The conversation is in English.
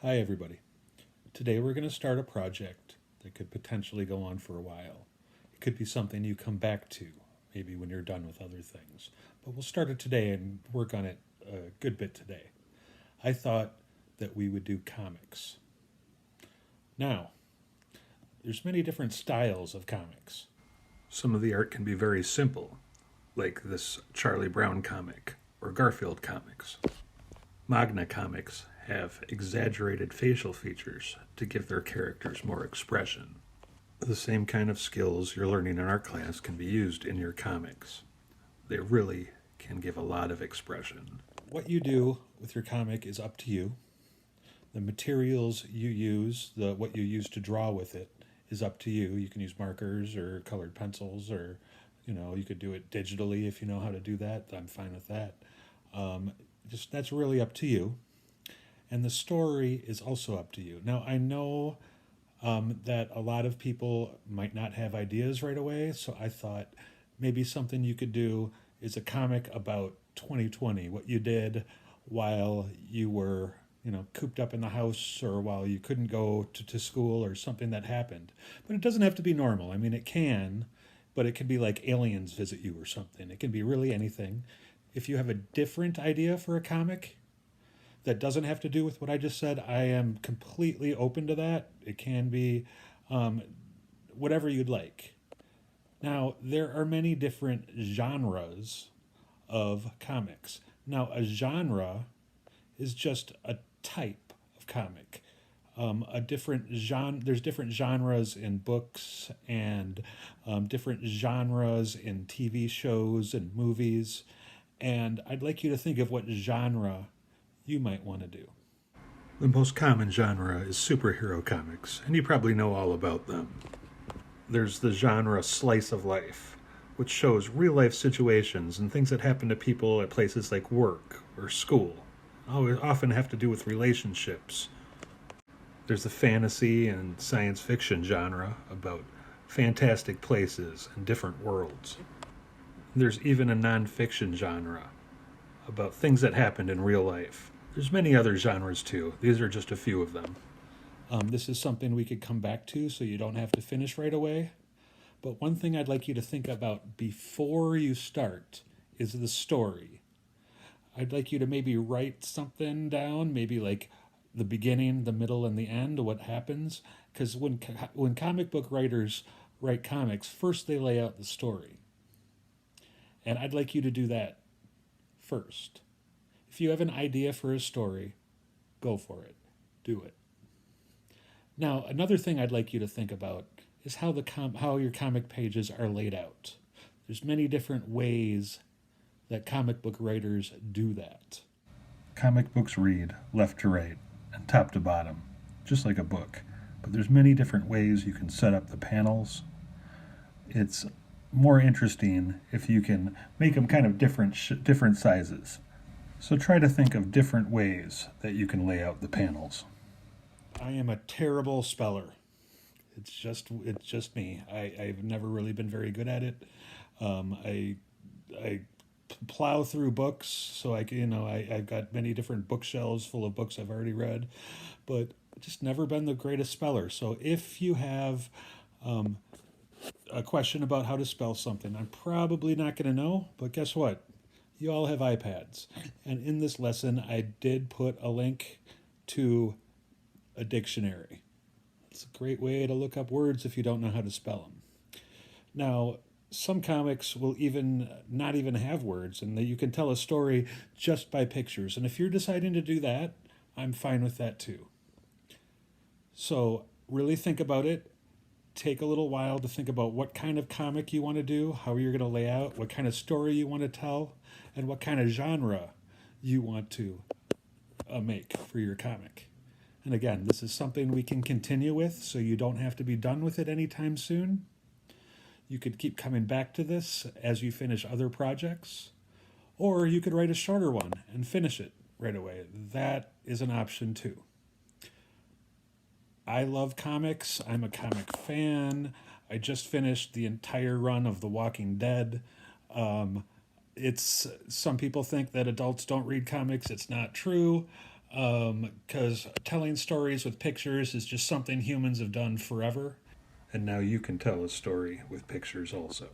Hi, everybody. Today we're going to start a project that could potentially go on for a while. It could be something you come back to, maybe when you're done with other things. But we'll start it today and work on it a good bit today. I thought that we would do comics. Now, there's many different styles of comics. Some of the art can be very simple, like this Charlie Brown comic or Garfield comics. Magna comics have exaggerated facial features to give their characters more expression. The same kind of skills you're learning in our class can be used in your comics. They really can give a lot of expression. What you do with your comic is up to you. The materials you use, what you use to draw with it, is up to you. You can use markers or colored pencils, or you could do it digitally if you know how to do that. I'm fine with that. Just that's really up to you. And the story is also up to you. Now, I know that a lot of people might not have ideas right away, so I thought maybe something you could do is a comic about 2020, what you did while you were, cooped up in the house, or while you couldn't go to school, or something that happened. But it doesn't have to be normal. I mean, it can, but it could be like aliens visit you or something. It can be really anything. If you have a different idea for a comic, that doesn't have to do with what I just said, I am completely open to that. It can be whatever you'd like. Now, there are many different genres of comics. Now, a genre is just a type of comic. There's different genres in books, and different genres in TV shows and movies. And I'd like you to think of what genre you might want to do. The most common genre is superhero comics, and you probably know all about them. There's the genre slice of life, which shows real life situations and things that happen to people at places like work or school. Often have to do with relationships. There's the fantasy and science fiction genre about fantastic places and different worlds. There's even a non-fiction genre about things that happened in real life. There's many other genres too. These are just a few of them. This is something we could come back to, so you don't have to finish right away. But one thing I'd like you to think about before you start is the story. I'd like you to maybe write something down, maybe like the beginning, the middle, and the end, what happens. Because when comic book writers write comics, first they lay out the story. And I'd like you to do that first. If you have an idea for a story, go for it. Do it. Now, another thing I'd like you to think about is how your comic pages are laid out. There's many different ways that comic book writers do that. Comic books read left to right and top to bottom, just like a book. But there's many different ways you can set up the panels. It's more interesting if you can make them kind of different sizes. So try to think of different ways that you can lay out the panels. I am a terrible speller. It's just me. I've never really been very good at it. I plow through books, so I've got many different bookshelves full of books I've already read, but just never been the greatest speller. So if you have a question about how to spell something, I'm probably not going to know, but guess what? You all have iPads. And in this lesson, I did put a link to a dictionary. It's a great way to look up words if you don't know how to spell them. Now, some comics will not even have words, and that you can tell a story just by pictures. And if you're deciding to do that, I'm fine with that too. So really think about it. Take a little while to think about what kind of comic you want to do, how you're going to lay out, what kind of story you want to tell, and what kind of genre you want to make for your comic. And again, this is something we can continue with, so you don't have to be done with it anytime soon. You could keep coming back to this as you finish other projects, or you could write a shorter one and finish it right away. That is an option too. I love comics. I'm a comic fan. I just finished the entire run of The Walking Dead. It's some people think that adults don't read comics. It's not true. because telling stories with pictures is just something humans have done forever. And now you can tell a story with pictures also.